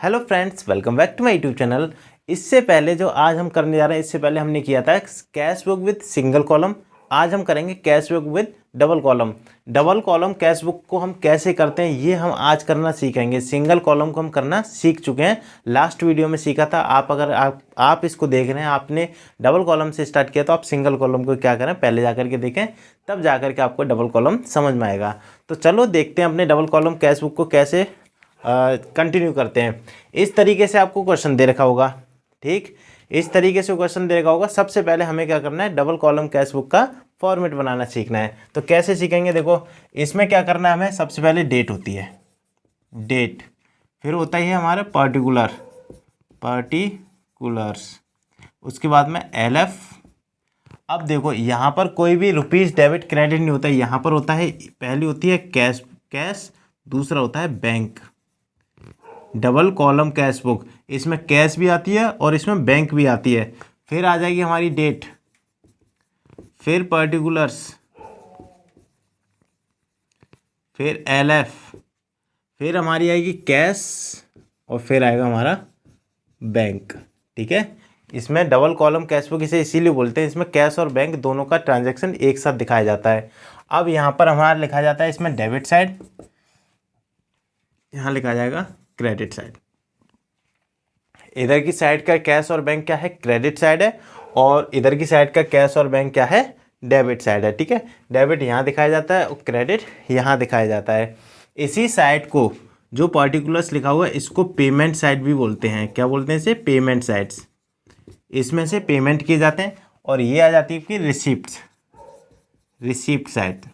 Hello friends, welcome back to my YouTube channel. इससे पहले जो आज हम करने जा रहे हैं, इससे पहले हमने किया था cash book with single column. आज हम करेंगे cash book with double column. Double column cash book को हम कैसे करते हैं ये हम आज करना सीखेंगे। सिंगल कॉलम को हम करना सीख चुके हैं, लास्ट वीडियो में सीखा था। अगर आप इसको देख रहे हैं, आपने डबल कॉलम से स्टार्ट किया, तो आप सिंगल कॉलम को क्या करें, पहले जा करके देखें, तब जा करके आपको डबल कॉलम समझ में आएगा। तो चलो देखते हैं अपने डबल कॉलम कैश बुक को कैसे कंटिन्यू करते हैं। इस तरीके से आपको क्वेश्चन दे रखा होगा, ठीक, इस तरीके से क्वेश्चन दे रखा होगा। सबसे पहले हमें क्या करना है, डबल कॉलम कैश बुक का फॉर्मेट बनाना सीखना है। तो कैसे सीखेंगे, देखो इसमें क्या करना है हमें, सबसे पहले डेट होती है, डेट, फिर होता ही है हमारा पर्टिकुलर्स, उसके बाद में LF। अब देखो यहाँ पर कोई भी रुपीज़ डेबिट क्रेडिट नहीं होता है, यहाँ पर होता है, पहली होती है कैश, दूसरा होता है bank. Double column cash book, इसमें कैश भी आती है और इसमें बैंक भी आती है। फिर आ जाएगी हमारी डेट, फिर पर्टिकुलर्स, फिर LF, फिर हमारी आएगी कैश और फिर आएगा हमारा बैंक। ठीक है, इसमें डबल कॉलम कैश बुक इसे इसीलिए बोलते हैं, इसमें कैश और बैंक दोनों का ट्रांजैक्शन एक साथ दिखाया जाता है। अब यहाँ पर हमारा लिखा जाता है इसमें डेबिट साइड, यहाँ लिखा जाएगा क्रेडिट साइड। इधर की साइड का कैश और बैंक क्या है, क्रेडिट साइड है, और इधर की साइड का कैश और बैंक क्या है, डेबिट साइड है। ठीक है, डेबिट यहाँ दिखाया जाता है और क्रेडिट यहाँ दिखाया जाता है। इसी साइड को, जो पर्टिकुलर्स लिखा हुआ है, इसको पेमेंट साइड भी बोलते हैं। क्या बोलते हैं इसे, पेमेंट साइड्स। इसमें से पेमेंट किए जाते हैं। और ये आ जाती है आपकी रिसिप्ट साइड।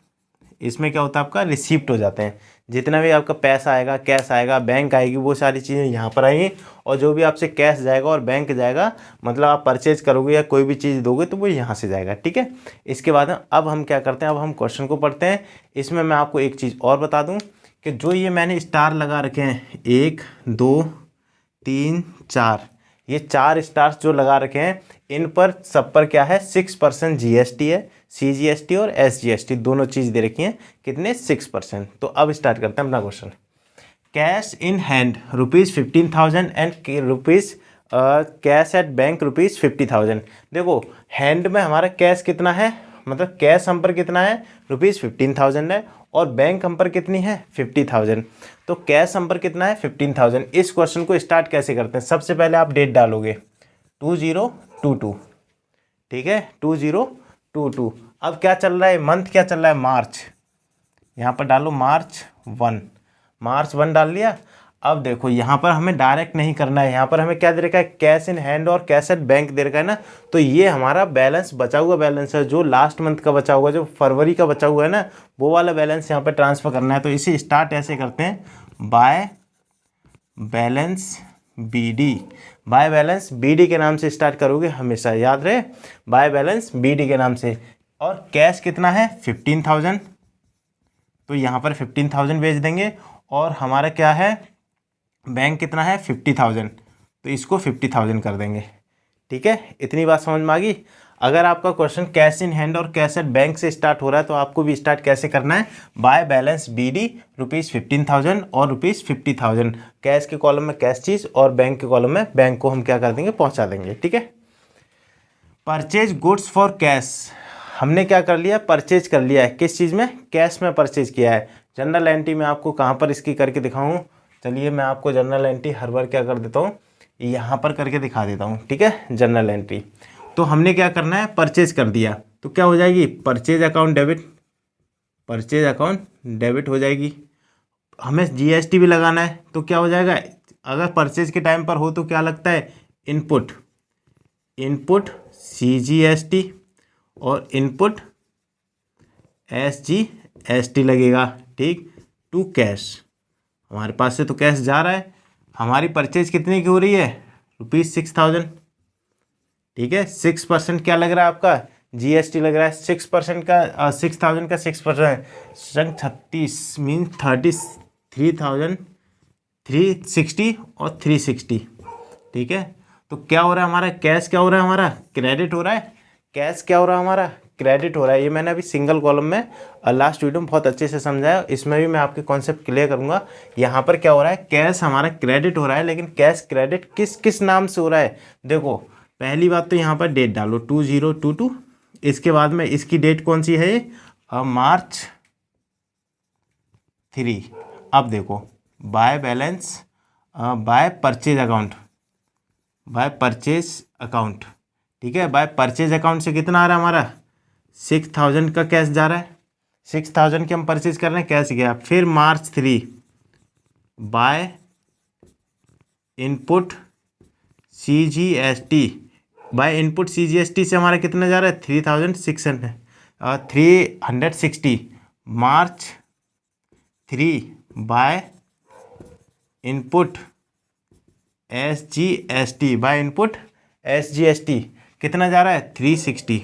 इसमें क्या होता है, आपका रिसिप्ट हो जाते हैं। जितना भी आपका पैसा आएगा, कैश आएगा, बैंक आएगी, वो सारी चीज़ें यहाँ पर आएंगी। और जो भी आपसे कैश जाएगा और बैंक जाएगा, मतलब आप परचेज करोगे या कोई भी चीज़ दोगे, तो वो यहाँ से जाएगा। ठीक है, इसके बाद अब हम क्या करते हैं, अब हम क्वेश्चन को पढ़ते हैं। इसमें मैं आपको एक चीज़ और बता दूँ कि जो ये मैंने स्टार लगा रखे हैं, 1 2 3 4, ये 4 स्टार्स जो लगा रखे हैं, इन पर सब पर क्या है, 6% GST है। CGST और SGST दोनों चीज़ दे रखी हैं, कितने, 6%। तो अब स्टार्ट करते हैं अपना question. Cash in hand ₹15,000 and rupees cash at bank ₹50,000। देखो हैंड में हमारा कैश कितना है, मतलब कैश हम पर कितना है, ₹15,000 है, और बैंक हम पर कितनी है, 50,000। तो कैश हम पर कितना है, 15,000। इस क्वेश्चन को स्टार्ट कैसे करते हैं, सबसे पहले आप डेट डालोगे 2022। ठीक है, 2022। अब क्या चल रहा है, मंथ क्या चल रहा है, मार्च। यहाँ पर डालो मार्च 1 डाल लिया। अब देखो यहाँ पर हमें डायरेक्ट नहीं करना है, यहाँ पर हमें क्या दे रखा है, कैश इन हैंड और कैश एट बैंक दे रखा है ना। तो ये हमारा बैलेंस, बचा हुआ बैलेंस है, जो लास्ट मंथ का बचा हुआ, जो फरवरी का बचा हुआ है ना, वो वाला बैलेंस यहाँ पर ट्रांसफ़र करना है। तो इसे स्टार्ट ऐसे करते हैं, बाय बैलेंस BD के नाम से स्टार्ट करोगे, हमेशा याद रहे, बाय बैलेंस BD के नाम से। और कैश कितना है, 15,000, तो यहाँ पर 15,000 भेज देंगे। और हमारा क्या है, बैंक कितना है, 50,000, तो इसको 50,000 कर देंगे। ठीक है, इतनी बात समझ में आ गई। अगर आपका क्वेश्चन कैश इन हैंड और कैश एट बैंक से स्टार्ट हो रहा है, तो आपको भी स्टार्ट कैसे करना है, बाय बैलेंस BD ₹15,000 और ₹50,000। कैश के कॉलम में कैश चीज़ और बैंक के कॉलम में बैंक को हम क्या कर देंगे, पहुंचा देंगे। ठीक है, परचेज गुड्स फॉर कैश, हमने क्या कर लिया, परचेज कर लिया है, किस चीज़ में, कैश में परचेज किया है। जनरल एंट्री में आपको कहाँ पर इसकी करके दिखाऊँ, चलिए मैं आपको जनरल एंट्री हर बार क्या कर देता हूँ, यहाँ पर करके दिखा देता हूँ। ठीक है, जनरल एंट्री, तो हमने क्या करना है, परचेज कर दिया, तो क्या हो जाएगी, परचेज अकाउंट डेबिट हो जाएगी। हमें GST भी लगाना है, तो क्या हो जाएगा, अगर परचेज के टाइम पर हो तो क्या लगता है, इनपुट CGST और इनपुट SGST लगेगा। ठीक, टू कैश, हमारे पास से तो कैश जा रहा है, हमारी परचेज कितने की हो रही है, ₹6,000। ठीक है, 6% क्या लग रहा है आपका, GST लग रहा है। 6% का 6,000 का 6%, 36 मीन 33,360 और 360। ठीक है, तो क्या हो रहा है हमारा, कैश क्या हो रहा है, हमारा क्रेडिट हो रहा है। कैश क्या हो रहा है हमारा, क्रेडिट हो रहा है, ये मैंने अभी सिंगल कॉलम में लास्ट वीडियो में बहुत अच्छे से समझाया, इसमें भी मैं आपके कॉन्सेप्ट क्लियर करूंगा। यहाँ पर क्या हो रहा है, कैश हमारा क्रेडिट हो रहा है, लेकिन कैश क्रेडिट किस किस नाम से हो रहा है। देखो पहली बात तो यहाँ पर डेट डालो 2022, इसके बाद में इसकी डेट कौन सी है, मार्च 3। अब देखो by balance, by purchase account, by purchase account, ठीक है। बाय परचेज अकाउंट से कितना आ रहा है हमारा 6000 का कैश जा रहा है, 6000 की हम परचेज कर रहे हैं, कैश गया। फिर मार्च 3 by input CGST, by input CGST से हमारा कितना जा रहा है 360। मार्च 3 by input SGST, by input SGST कितना जा रहा है 360,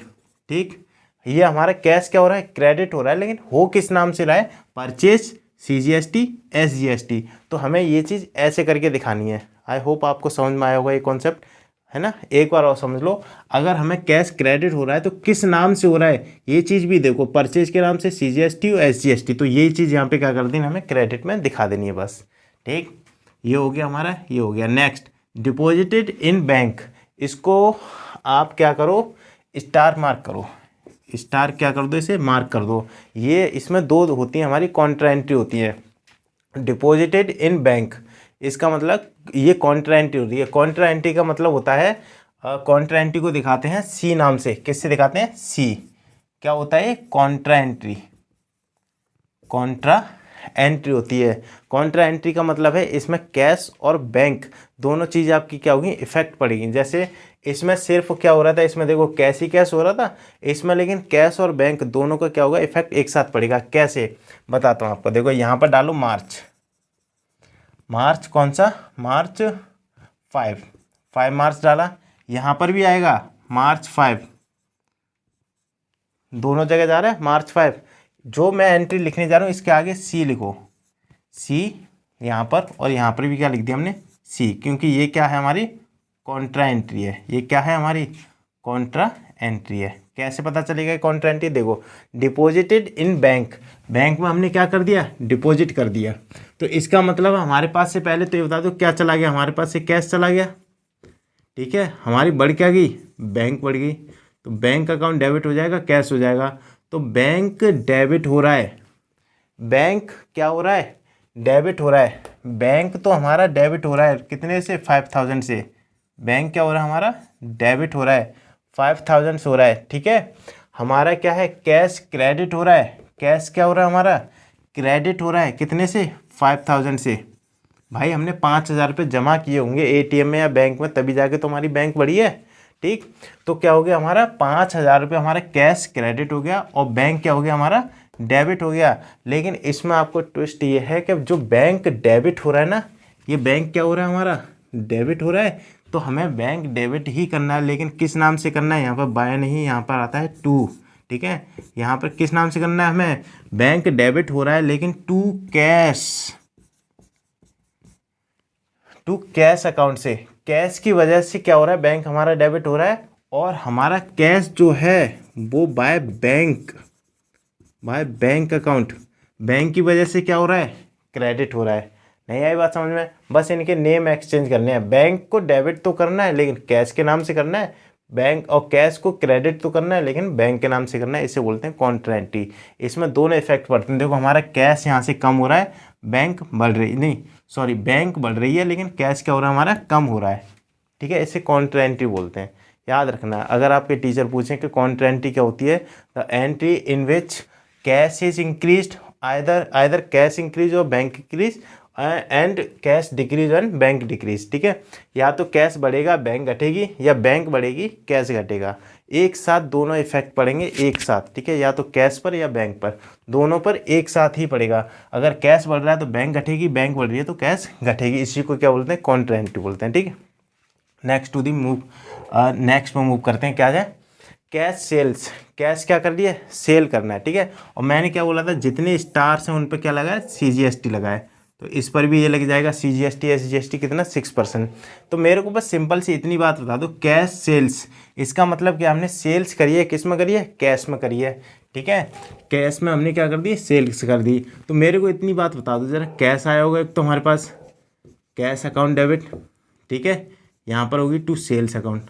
ठीक। ये हमारा कैश क्या हो रहा है, क्रेडिट हो रहा है, लेकिन हो किस नाम से रहा है, परचेज CGST SGST। तो हमें ये चीज़ ऐसे करके दिखानी है। आई होप आपको समझ में आया होगा ये कॉन्सेप्ट, है ना। एक बार और समझ लो, अगर हमें कैश क्रेडिट हो रहा है तो किस नाम से हो रहा है, ये चीज़ भी देखो, परचेज के नाम से CGST और SGST, तो ये चीज़ यहाँ पे क्या कर देनी, हमें क्रेडिट में दिखा देनी है बस, ठीक। ये हो गया हमारा, ये हो गया। नेक्स्ट डिपॉजिटेड इन बैंक, इसको आप क्या करो, स्टार मार्क करो, स्टार क्या कर दो, इसे मार्क कर दो। ये इसमें दो होती हैं हमारी कॉन्ट्रा एंट्री होती है, डिपॉजिटेड इन बैंक, इसका मतलब ये कॉन्ट्रा एंट्री होती है। कॉन्ट्रा एंट्री का मतलब होता है, कॉन्ट्रा एंट्री को दिखाते हैं सी नाम से, किससे दिखाते हैं, सी। क्या होता है, कॉन्ट्रा एंट्री, कॉन्ट्रा एंट्री होती है। कॉन्ट्रा एंट्री का मतलब है इसमें कैश और बैंक दोनों चीज़ आपकी क्या होगी, इफेक्ट पड़ेगी। जैसे इसमें सिर्फ क्या हो रहा था, इसमें देखो कैश ही कैश हो रहा था इसमें, लेकिन कैश और बैंक दोनों का क्या होगा, इफेक्ट एक साथ पड़ेगा। कैसे बताता हूँ आपको, देखो यहाँ पर डालो मार्च, मार्च कौन सा, मार्च 5 मार्च डाला, यहाँ पर भी आएगा मार्च 5, दोनों जगह जा रहा है मार्च 5। जो मैं एंट्री लिखने जा रहा हूँ इसके आगे सी लिखो, सी यहाँ पर, और यहाँ पर भी क्या लिख दिया हमने, सी, क्योंकि ये क्या है, हमारी कॉन्ट्रा एंट्री है। ये क्या है, हमारी कॉन्ट्रा एंट्री है। कैसे पता चलेगा कॉन्ट्रा एंट्री, देखो डिपॉजिटेड इन बैंक, बैंक में हमने क्या कर दिया, डिपॉजिट कर दिया, तो इसका मतलब हमारे पास से पहले तो ये बता दो क्या चला गया, हमारे पास से कैश चला गया, ठीक है। हमारी बढ़ क्या गई, बैंक बढ़ गई, तो बैंक अकाउंट डेबिट हो जाएगा, कैश हो जाएगा। तो बैंक डेबिट हो रहा है, बैंक क्या हो रहा है, डेबिट हो रहा है। बैंक तो हमारा डेबिट हो रहा है कितने से, 5000 से। बैंक क्या हो रहा है, हमारा डेबिट हो रहा है 5000 से हो रहा है, ठीक है। हमारा क्या है, कैश क्रेडिट हो रहा है, कैश क्या हो रहा है, हमारा क्रेडिट हो रहा है कितने से, 5000 से। भाई हमने 5000 रुपये जमा किए होंगे ATM में या बैंक में, तभी जाके तो हमारी बैंक बढ़ी है, ठीक। तो क्या हो गया, हमारा 5000 रुपये हमारा कैश क्रेडिट हो गया, और बैंक क्या हो गया, हमारा डेबिट हो गया। लेकिन इसमें आपको ट्विस्ट ये है कि जो बैंक डेबिट हो रहा है ना, ये बैंक क्या हो रहा है, हमारा डेबिट हो रहा है, तो हमें बैंक डेबिट ही करना है, लेकिन किस नाम से करना है, यहाँ पर बाय नहीं, यहाँ पर आता है टू, ठीक है। यहाँ पर किस नाम से करना है, हमें बैंक डेबिट हो रहा है लेकिन टू कैश अकाउंट से। कैश की वजह से क्या हो रहा है, बैंक हमारा डेबिट हो रहा है, और हमारा कैश जो है वो बाय बैंक अकाउंट, बैंक की वजह से क्या हो रहा है, क्रेडिट हो रहा है। नहीं आई बात समझ में, बस इनके नेम एक्सचेंज करने हैं। बैंक को डेबिट तो करना है लेकिन कैश के नाम से करना है, बैंक और कैश को क्रेडिट तो करना है लेकिन बैंक के नाम से करना है। इसे बोलते हैं कॉन्ट्रा एंट्री। इसमें दोनों इफेक्ट पड़ते हैं। देखो हमारा कैश यहाँ से कम हो रहा है, बैंक बढ़ रही नहीं, सॉरी बैंक बढ़ रही है लेकिन कैश क्या हो रहा है, हमारा कम हो रहा है, ठीक है। इसे कॉन्ट्रा एंट्री बोलते हैं, याद रखना। अगर आपके टीचर पूछें कि कॉन्ट्रा एंट्री क्या होती है, the entry in which cash is increased, either cash increase और bank increase, and cash decrease and bank decrease, ठीक है। या तो कैश बढ़ेगा बैंक घटेगी, या बैंक बढ़ेगी कैश घटेगा, एक साथ दोनों इफेक्ट पड़ेंगे एक साथ, ठीक है। या तो कैश पर या बैंक पर, दोनों पर एक साथ ही पड़ेगा। अगर कैश बढ़ रहा है तो बैंक घटेगी, बैंक बढ़ रही है तो कैश घटेगी। इसी को क्या बोलते हैं, कॉन्ट्रा एंट्री बोलते हैं, ठीक है। नेक्स्ट में मूव करते हैं, क्या है, कैश सेल्स। कैश क्या कर दिया, सेल करना है, ठीक है। और मैंने क्या बोला था, जितने स्टार्स हैं उन पर क्या लगाए, CGST लगाए, तो इस पर भी ये लग जाएगा CGST SGST कितना 6%। तो मेरे को बस सिंपल सी इतनी बात बता दो, कैश सेल्स, इसका मतलब कि हमने सेल्स करी है, किस में करी है, कैश में करी है, ठीक है। कैश में हमने क्या कर दी, सेल्स कर दी। तो मेरे को इतनी बात बता दो जरा, कैश आया होगा एक तो हमारे पास, कैश अकाउंट डेबिट, ठीक है। यहाँ पर होगी टू सेल्स अकाउंट,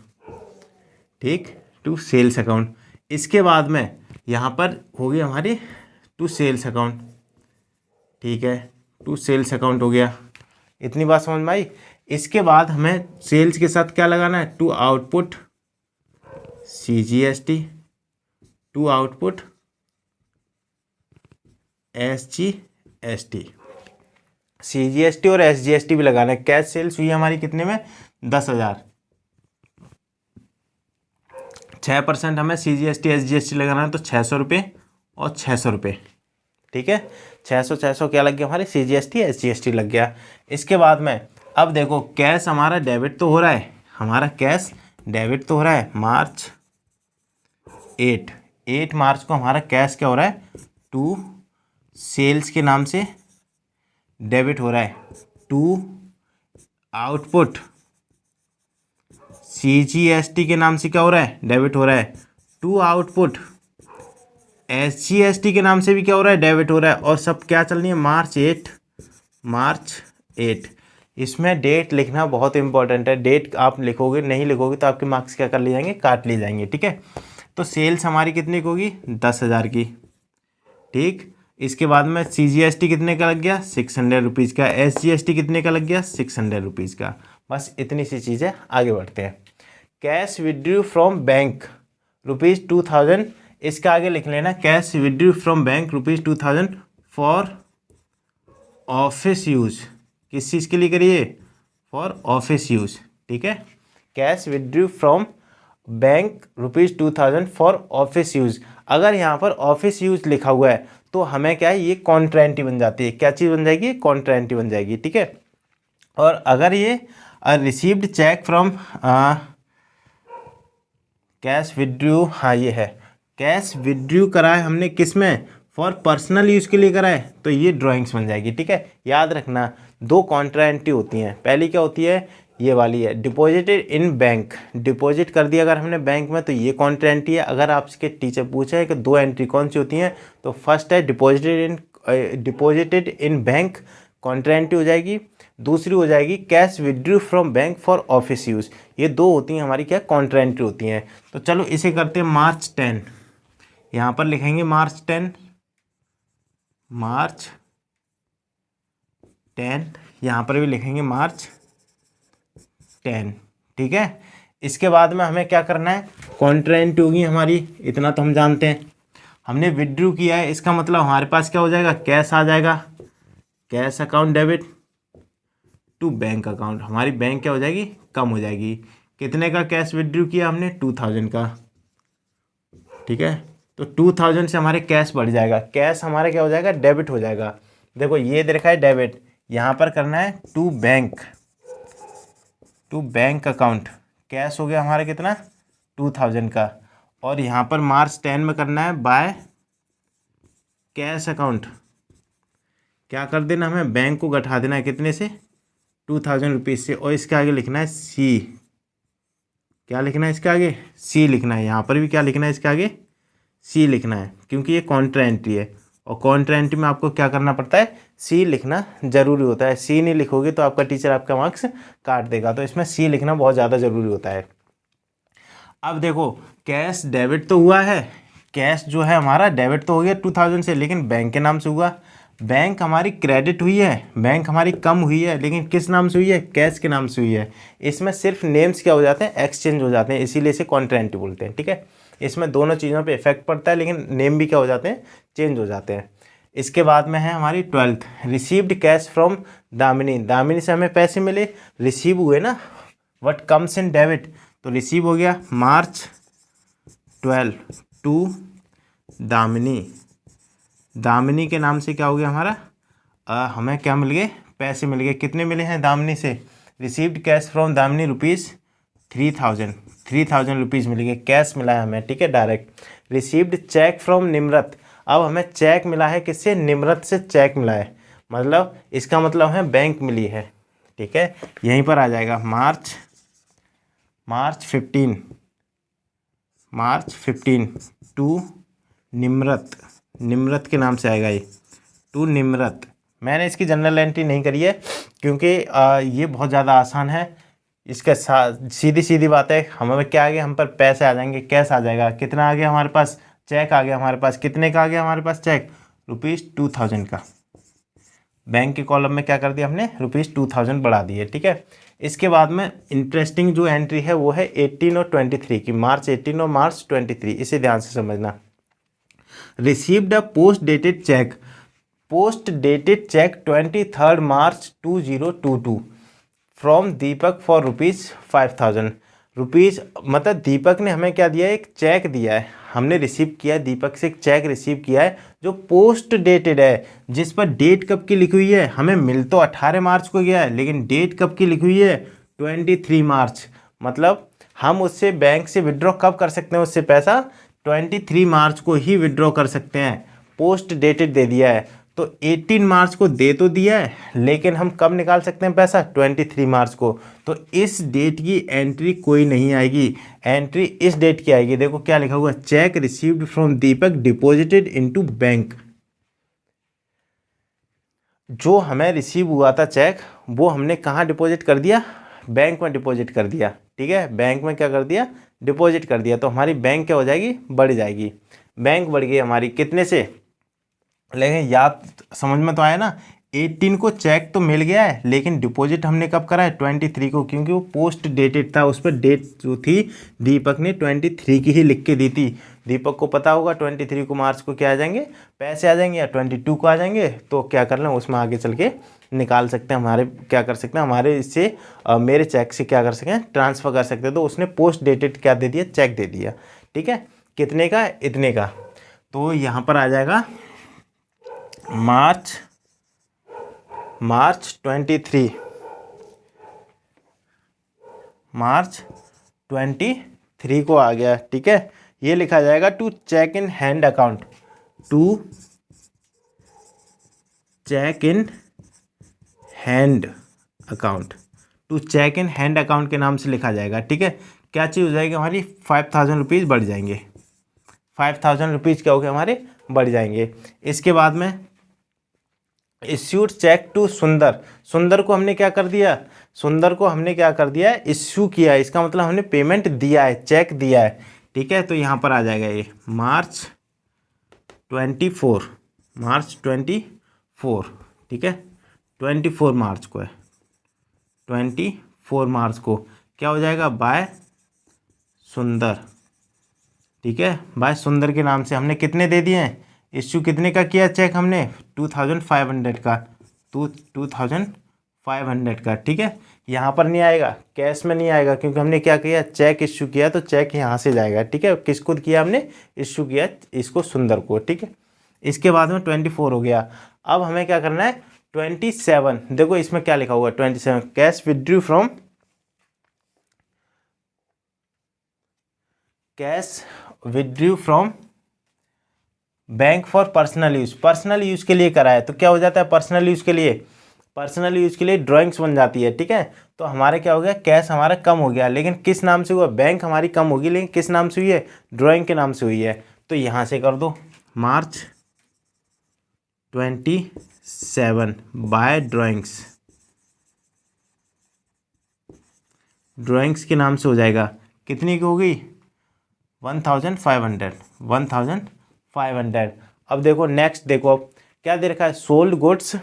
ठीक, टू सेल्स अकाउंट। इसके बाद में यहाँ पर होगी हमारी टू सेल्स अकाउंट, ठीक है, टू सेल्स अकाउंट हो गया। इतनी बात समझ में आई। इसके बाद हमें सेल्स के साथ क्या लगाना है, to output CGST, to output SGST, CGST और SGST भी लगाना है। कैश सेल्स हुई हमारी कितने में, 10,000, 6% हमें CGST SGST लगाना है, तो 600 रुपये और 600 रुपये, ठीक है। 600 क्या लग गया हमारे, CGST SGST लग गया। इसके बाद में अब देखो, कैश हमारा डेबिट तो हो रहा है, हमारा कैश डेबिट तो हो रहा है। मार्च 8 मार्च को हमारा कैश क्या हो रहा है, टू सेल्स के नाम से डेबिट हो रहा है, टू आउटपुट CGST के नाम से क्या हो रहा है, डेबिट हो रहा है, टू आउटपुट SGST के नाम से भी क्या हो रहा है, डेबिट हो रहा है। और सब क्या चल रही है, मार्च 8। इसमें डेट लिखना बहुत इंपॉर्टेंट है। डेट आप लिखोगे, नहीं लिखोगे तो आपके मार्क्स क्या कर लिए जाएंगे, काट लिए जाएंगे, ठीक है। तो सेल्स हमारी कितनी की होगी, 10,000 की, ठीक। इसके बाद में CGST कितने का लग गया, 600 रुपीज़ का, SGST कितने का लग गया, 600 रुपीज़ का। बस इतनी सी चीज़ें, आगे बढ़ते हैं। कैश विड्रू फ्रॉम बैंक ₹2000, इसका आगे लिख लेना, cash withdrew from bank ₹2000 for office use. किस चीज़ के लिए करिए, फॉर ऑफिस यूज़, ठीक है। Cash withdrew from bank ₹2000 for office use. अगर यहाँ पर ऑफिस यूज़ लिखा हुआ है तो हमें क्या है, ये कॉन्ट्रेंटी बन जाती है। क्या चीज़ बन जाएगी, कॉन्ट्रेंटी बन जाएगी, ठीक है। और अगर ये received cheque from cash withdrew, हाँ ये है, कैश विड्रू करा है हमने किस में, फॉर पर्सनल यूज़ के लिए करा है, तो ये ड्राइंग्स बन जाएगी, ठीक है। याद रखना, दो कॉन्ट्रेंटी होती हैं। पहली क्या होती है, ये वाली है, डिपॉजिटेड इन बैंक, डिपॉजिट कर दिया अगर हमने बैंक में, तो ये कॉन्ट्रेंटी है। अगर आपके टीचर पूछे है कि दो एंट्री कौन सी होती हैं, तो फर्स्ट है डिपॉजिटेड इन बैंक, कॉन्ट्रेंटी हो जाएगी। दूसरी हो जाएगी cash withdrew from bank for office use. ये दो होती हैं हमारी क्या, कॉन्ट्रेंटी होती हैं। तो चलो इसे करते हैं मार्च 10, यहाँ पर लिखेंगे मार्च 10, यहाँ पर भी लिखेंगे मार्च 10, ठीक है। इसके बाद में हमें क्या करना है, कॉन्ट्रेंट होगी हमारी, इतना तो हम जानते हैं। हमने विड्रू किया है, इसका मतलब हमारे पास क्या हो जाएगा, कैश आ जाएगा, cash account debit to bank account. हमारी बैंक क्या हो जाएगी, कम हो जाएगी। कितने का कैश विड्रू किया हमने, 2000 का, ठीक है। तो 2000 से हमारे कैश बढ़ जाएगा, कैश हमारा क्या हो जाएगा, डेबिट हो जाएगा। देखो ये दे रखा है डेबिट, यहाँ पर करना है टू बैंक अकाउंट। कैश हो गया हमारा कितना, 2000 का। और यहाँ पर मार्च 10 में करना है बाय कैश अकाउंट। क्या कर देना, हमें बैंक को घटा देना है कितने से, 2000 रुपीज़ से। और इसके आगे लिखना है सी, क्या लिखना है इसके आगे, सी लिखना है। यहाँ पर भी क्या लिखना है, इसके आगे सी लिखना है, क्योंकि ये कॉन्ट्रेंटी है। और कॉन्ट्रेंटी में आपको क्या करना पड़ता है, सी लिखना ज़रूरी होता है। सी नहीं लिखोगे तो आपका टीचर आपका मार्क्स काट देगा। तो इसमें सी लिखना बहुत ज़्यादा ज़रूरी होता है। अब देखो, कैश डेबिट तो हुआ है, कैश जो है हमारा डेबिट तो हो गया 2000 से, लेकिन बैंक के नाम से हुआ। बैंक हमारी क्रेडिट हुई है, बैंक हमारी कम हुई है, लेकिन किस नाम से हुई है, कैश के नाम से हुई है। इसमें सिर्फ नेम्स क्या हो जाते हैं, एक्सचेंज हो जाते हैं, इसीलिए इसे कॉन्ट्रेंटी बोलते हैं, ठीक है। इसमें दोनों चीज़ों पे इफेक्ट पड़ता है, लेकिन नेम भी क्या हो जाते हैं, चेंज हो जाते हैं। इसके बाद में है हमारी 12th, received cash from Damini. Damini से हमें पैसे मिले, रिसीव हुए ना, व्हाट कम्स इन डेबिट, तो रिसीव हो गया मार्च 12 टू दामिनी। दामिनी के नाम से क्या हो गया हमारा, हमें क्या मिल गए, पैसे मिल गए। कितने मिले हैं दामिनी से, received cash from Damini ₹3000 rupees मिल गए, कैश मिला है हमें, ठीक है, direct. Received cheque from Nimrat, अब हमें चेक मिला है किससे, निम्रत से चेक मिला है। मतलब इसका मतलब है बैंक मिली है, ठीक है। यहीं पर आ जाएगा मार्च 15 टू निम्रत, निम्रत के नाम से आएगा ये, टू निम्रत। मैंने इसकी जनरल एंट्री नहीं करी है क्योंकि ये बहुत ज़्यादा आसान है। इसके साथ सीधी सीधी बात है, हमें क्या आ गया, हम पर पैसे आ जाएंगे, कैश आ जाएगा। कितना आ गया हमारे पास, चेक आ गया हमारे पास। कितने का आ गया हमारे पास चेक, ₹2000 का। बैंक के कॉलम में क्या कर दिया हमने, ₹2000 बढ़ा दिए, ठीक है। इसके बाद में इंटरेस्टिंग जो एंट्री है वो है 18 और 23 की, मार्च 18 और मार्च 23, इसे ध्यान से समझना। Received a post dated cheque 23 March 2022 from Deepak for ₹5000। मतलब दीपक ने हमें क्या दिया है, एक चेक दिया है, हमने रिसीव किया है, दीपक से एक चेक रिसीव किया है जो पोस्ट डेटेड है, जिस पर डेट कब की लिखी हुई है, हमें मिल तो 18 मार्च को गया है लेकिन डेट कब की लिखी हुई है, 23 मार्च। मतलब हम उससे बैंक से विड्रॉ कब कर सकते हैं, उससे पैसा 23 मार्च को ही विड्रॉ कर सकते हैं। पोस्ट डेटेड दे दिया है तो 18 मार्च को दे तो दिया है, लेकिन हम कब निकाल सकते हैं पैसा, 23 मार्च को। तो इस डेट की एंट्री कोई नहीं आएगी, एंट्री इस डेट की आएगी। देखो क्या लिखा हुआ, check received from Deepak deposited into bank. जो हमें रिसीव हुआ था चेक, वो हमने कहाँ डिपॉजिट कर दिया, बैंक में डिपॉजिट कर दिया, ठीक है। बैंक में क्या कर दिया, डिपॉजिट कर दिया। तो हमारी बैंक क्या हो जाएगी, बढ़ जाएगी। बैंक बढ़ गई हमारी कितने से, लेकिन याद समझ में तो आया ना, 18 को चेक तो मिल गया है लेकिन डिपॉजिट हमने कब करा है, 23 को, क्योंकि वो पोस्ट डेटेड था। उस पर डेट जो थी दीपक ने 23 की ही लिख के दी थी। दीपक को पता होगा 23 को मार्च को क्या आ जाएंगे, पैसे आ जाएंगे, या 22 को आ जाएंगे। तो क्या कर लें, उसमें आगे चल के निकाल सकते हैं, हमारे क्या कर सकते हैं, हमारे इससे मेरे चेक से क्या कर सकते हैं, ट्रांसफ़र कर सकते हैं। तो उसने पोस्ट डेटेड क्या दे दिया, चेक दे दिया, ठीक है। कितने का, इतने का। तो यहाँ पर आ जाएगा मार्च 23, मार्च 23 को आ गया, ठीक है। ये लिखा जाएगा to cheque in hand account, to cheque in hand account, to cheque in hand account के नाम से लिखा जाएगा, ठीक है। क्या चीज़ हो जाएगी हमारी, 5000 रुपीज़ बढ़ जाएंगे, 5000 रुपीज़ क्या हो गए हमारे, बढ़ जाएंगे। इसके बाद में इश्यूड चेक टू सुंदर, सुंदर को हमने क्या कर दिया, सुंदर को हमने क्या कर दिया है, इश्यू किया है। इसका मतलब हमने पेमेंट दिया है, चेक दिया है, ठीक है। तो यहाँ पर आ जाएगा ये मार्च 24, मार्च 24, ठीक है। 24 मार्च को है, 24 मार्च को क्या हो जाएगा, बाय सुंदर, ठीक है। बाय सुंदर के नाम से हमने कितने दे दिए हैं, इश्यू कितने का किया चेक हमने, 2500 का, 2500 का, ठीक है। यहाँ पर नहीं आएगा, कैश में नहीं आएगा, क्योंकि हमने क्या किया, चेक इश्यू किया, तो चेक यहाँ से जाएगा, ठीक है। किसको किया हमने, इश्यू किया इसको, सुंदर को, ठीक है। इसके बाद में 24 हो गया। अब हमें क्या करना है, 27, देखो इसमें क्या लिखा हुआ है, 27 cash withdrew from, cash withdrew from bank for personal use, personal use के लिए करा है। तो क्या हो जाता है, पर्सनल यूज़ के लिए, पर्सनल यूज़ के लिए ड्राइंग्स बन जाती है, ठीक है। तो हमारे क्या हो गया, कैश हमारा कम हो गया, लेकिन किस नाम से हुआ, बैंक हमारी कम होगी लेकिन किस नाम से हुई है, ड्राइंग के नाम से हुई है। तो यहाँ से कर दो मार्च 27 बाय ड्राइंग्स, ड्राइंग्स के नाम से हो जाएगा। कितनी की हो गई, 1500, 1500। अब देखो नेक्स्ट, देखो अब क्या दे रखा है, sold goods,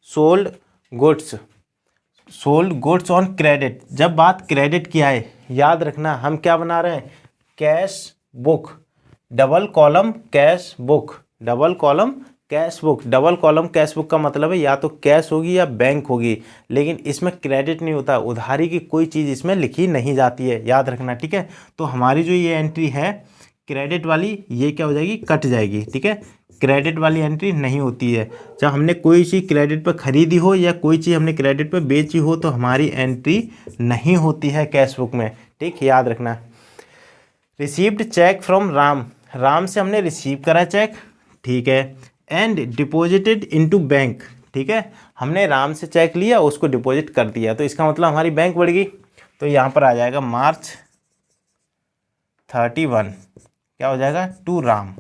sold goods, sold goods on credit. जब बात क्रेडिट की आए, याद रखना हम क्या बना रहे हैं, cash book, double column cash book, double column cash book. Double column cash book का मतलब है या तो कैश होगी या बैंक होगी, लेकिन इसमें क्रेडिट नहीं होता, उधारी की कोई चीज़ इसमें लिखी नहीं जाती है, याद रखना, ठीक है। तो हमारी जो ये एंट्री है क्रेडिट वाली, ये क्या हो जाएगी, कट जाएगी, ठीक है। क्रेडिट वाली एंट्री नहीं होती है। जब हमने कोई चीज़ क्रेडिट पर खरीदी हो या कोई चीज़ हमने क्रेडिट पर बेची हो तो हमारी एंट्री नहीं होती है कैश बुक में, ठीक, याद रखना। Received cheque from Ram, Ram से हमने रिसीव करा चेक, ठीक है। एंड डिपॉजिटेड इनटू बैंक, ठीक है, हमने राम से चेक लिया उसको डिपॉजिट कर दिया, तो इसका मतलब हमारी बैंक बढ़ गई। तो यहाँ पर आ जाएगा March 31 क्या हो जाएगा, टू राम,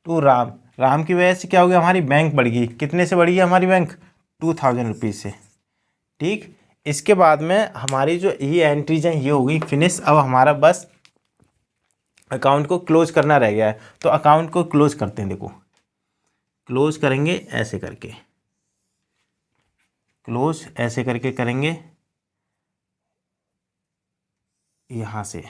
टू राम, राम की वजह से क्या हो गया, हमारी बैंक बढ़ गई। कितने से बढ़ी है हमारी बैंक, 2000 रुपीज़ से, ठीक। इसके बाद में हमारी जो ये एंट्रीज हैं ये हो गई फिनिश। अब हमारा बस अकाउंट को क्लोज करना रह गया है, तो अकाउंट को क्लोज करते हैं। देखो क्लोज करेंगे ऐसे करके, क्लोज ऐसे करके करेंगे, यहाँ से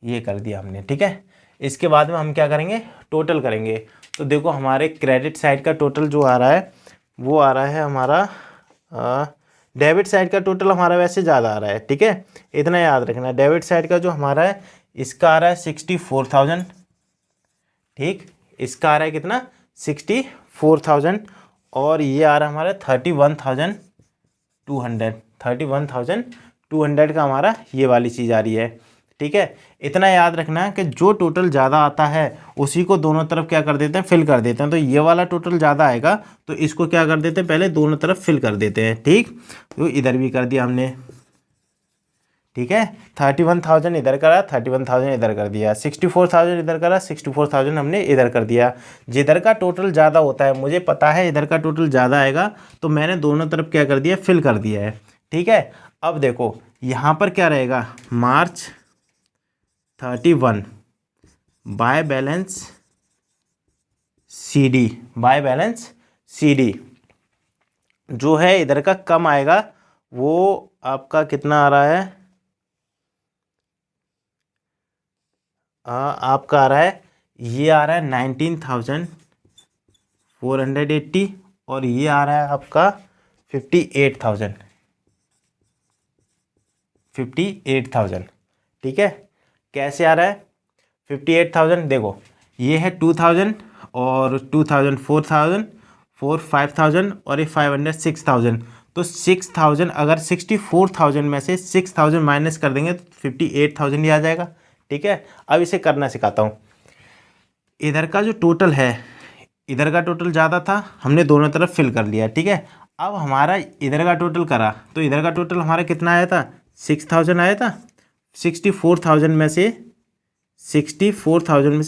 ये कर दिया हमने, ठीक है। इसके बाद में हम क्या करेंगे, टोटल करेंगे। तो देखो हमारे क्रेडिट साइड का टोटल जो आ रहा है वो आ रहा है हमारा, डेबिट साइड का टोटल हमारा वैसे ज़्यादा आ रहा है, ठीक है, इतना याद रखना। डेबिट साइड का जो हमारा है इसका आ रहा है 64,000, ठीक, इसका आ रहा है कितना, 64,000, और ये आ रहा है हमारा 31,200, 31,200 का हमारा ये वाली चीज़ आ रही है, ठीक है। इतना याद रखना है कि जो टोटल ज़्यादा आता है उसी को दोनों तरफ क्या कर देते हैं, फिल कर देते हैं। तो ये वाला टोटल ज़्यादा आएगा तो इसको क्या कर देते हैं, पहले दोनों तरफ फिल कर देते हैं, ठीक। तो इधर भी कर दिया हमने, ठीक है, 31,000 इधर करा, 31,000 इधर कर दिया, 64,000 इधर करा, 64,000 हमने इधर कर दिया। जिधर का टोटल ज़्यादा होता है, मुझे पता है इधर का टोटल ज़्यादा आएगा, तो मैंने दोनों तरफ क्या कर दिया, फिल कर दिया है, ठीक है। अब देखो यहाँ पर क्या रहेगा, March 31 by balance CD, by balance CD जो है इधर का कम आएगा, वो आपका कितना आ रहा है, आपका आ रहा है, ये आ रहा है 19,480, और ये आ रहा है आपका 58,000, ठीक है। कैसे आ रहा है 58,000, देखो ये है 2,000 और 2,000 4,000 4 5,000 और ये 500 6,000, तो 6,000 अगर 64,000 में से 6,000 माइनस कर देंगे तो 58,000 ही आ जाएगा, ठीक है। अब इसे करना सिखाता हूँ। इधर का जो टोटल है, इधर का टोटल ज़्यादा था, हमने दोनों तरफ फिल कर लिया, ठीक है। अब हमारा इधर का टोटल करा तो इधर का टोटल हमारा कितना आया था, 6,000 आया था। 64,000 में से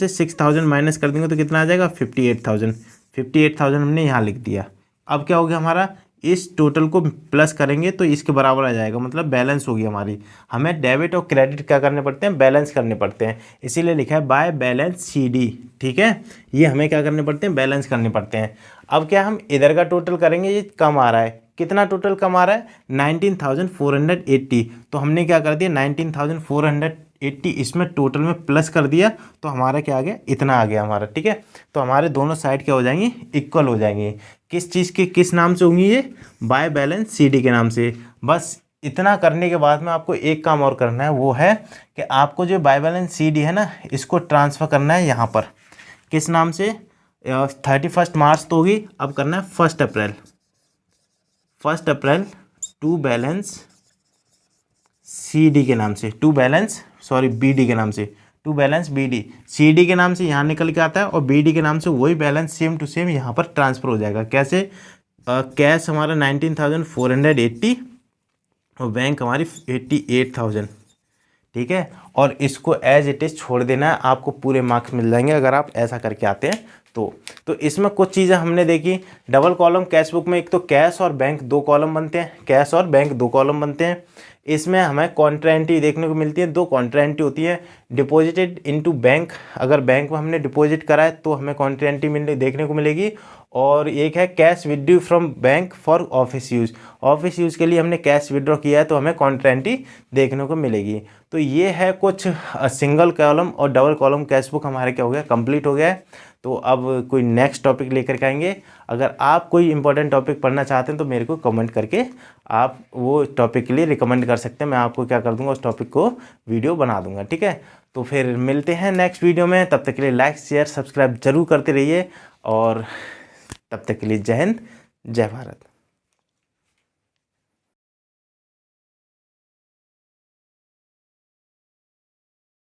6,000 माइनस कर देंगे तो कितना आ जाएगा, 58,000, 58,000 हमने यहाँ लिख दिया। अब क्या हो गया हमारा, इस टोटल को प्लस करेंगे तो इसके बराबर आ जाएगा, मतलब बैलेंस होगी हमारी। हमें डेबिट और क्रेडिट क्या करने पड़ते हैं, बैलेंस करने पड़ते हैं, इसीलिए लिखा है बाय बैलेंस CD, ठीक है। ये हमें क्या करने पड़ते हैं, बैलेंस करने पड़ते हैं। अब क्या हम इधर का टोटल करेंगे, ये कम आ रहा है, कितना टोटल कम आ रहा है, 19,480, तो हमने क्या कर दिया 19,480 इसमें टोटल में प्लस कर दिया, तो हमारा क्या आ गया, इतना आ गया हमारा, ठीक है। तो हमारे दोनों साइड क्या हो जाएंगी, इक्वल हो जाएंगी। किस चीज़ के किस नाम से होंगी, ये बाय बैलेंस CD के नाम से। बस इतना करने के बाद में आपको एक काम और करना है, वो है कि आपको जो बाय बैलेंस CD है ना, इसको ट्रांसफ़र करना है यहाँ पर, किस नाम से, 31 मार्च तो होगी, अब करना है 1 अप्रैल, 1 अप्रैल टू बैलेंस CD के नाम से, BD के नाम से, टू बैलेंस BD, CD के नाम से यहाँ निकल के आता है और BD के नाम से वही बैलेंस सेम टू सेम यहाँ पर ट्रांसफ़र हो जाएगा। कैसे, कैश हमारा 19,480 और बैंक हमारी 88,000, ठीक है। और इसको एज इट इज़ छोड़ देना है, आपको पूरे मार्क्स मिल जाएंगे अगर आप ऐसा करके आते हैं तो इसमें कुछ चीज़ें हमने देखी। डबल कॉलम कैश बुक में एक तो कैश और बैंक 2 कॉलम बनते हैं, कैश और बैंक 2 कॉलम बनते हैं। इसमें हमें कॉन्ट्रा एंट्री देखने को मिलती है, 2 कॉन्ट्रा एंट्री होती है। डिपॉजिटेड इनटू बैंक, अगर बैंक में हमने डिपॉजिट करा है तो हमें कॉन्ट्रा एंट्री देखने को मिलेगी। और एक है cash withdraw from bank for office use, office use के लिए हमने कैश विड्रॉ किया है तो हमें कॉन्ट्रा एंट्री देखने को मिलेगी। तो ये है कुछ सिंगल कॉलम और डबल कॉलम कैश बुक हमारे क्या हो गया, कंप्लीट हो गया है। तो अब कोई नेक्स्ट टॉपिक लेकर के आएंगे। अगर आप कोई इंपॉर्टेंट टॉपिक पढ़ना चाहते हैं तो मेरे को कमेंट करके आप वो टॉपिक के लिए रिकमेंड कर सकते हैं, मैं आपको क्या कर दूंगा, उस टॉपिक को वीडियो बना दूंगा, ठीक है। तो फिर मिलते हैं नेक्स्ट वीडियो में, तब तक के लिए लाइक शेयर सब्सक्राइब जरूर करते रहिए, और तब तक के लिए जय हिंद जय भारत।